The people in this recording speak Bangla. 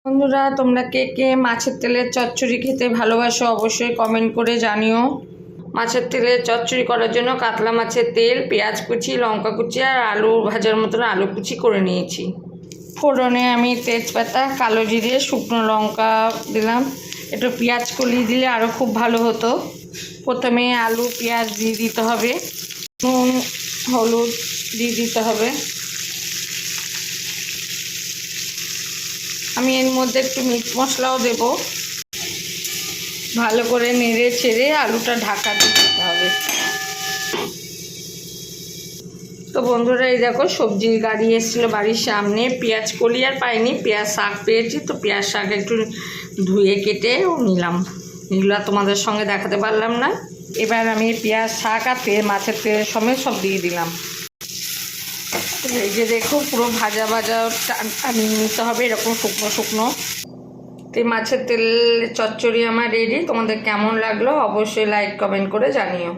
বন্ধুরা, তোমরা কে কে মাছের তেলের চচ্চড়ি খেতে ভালোবাসো অবশ্যই কমেন্ট করে জানিও। মাছের তেলের চচ্চড়ি করার জন্য কাতলা মাছের তেল, পেঁয়াজ কুচি, লঙ্কা কুচি আর আলু ভাজার মতন আলু কুচি করে নিয়েছি। ফোড়নে আমি তেজপাতা, কালো জিরে, শুকনো লঙ্কা দিলাম। একটু পেঁয়াজ কলি দিলে আরও খুব ভালো হতো। প্রথমে আলু পেঁয়াজ দিয়ে দিতে হবে, নুন হলুদ দিয়ে দিতে হবে। আমি এর মধ্যে একটু মিট মশলাও দেব। ভালো করে নেড়ে ছেড়ে আলুটা ঢাকা দিয়ে দিতে হবে। তো বন্ধুরা, এই দেখো সবজির গাড়ি এসেছিলো বাড়ির সামনে। পেঁয়াজ কলি আর পাইনি, পেঁয়াজ শাক পেয়েছি, তো পেঁয়াজ শাক একটু ধুয়ে কেটে নিলাম। এগুলো তোমাদের সঙ্গে দেখাতে পারলাম না। এবার আমি পেঁয়াজ শাক আর মাছের তেলের সমেত সব দিয়ে দিলাম। এই যে দেখো, পুরো ভাজা ভাজা নিয়ে নিতে হবে, এরকম শুকনো শুকনো। তো মাছের তেল চচ্চড়ি আমার রেডি। তোমাদের কেমন লাগলো অবশ্যই লাইক কমেন্ট করে জানিও।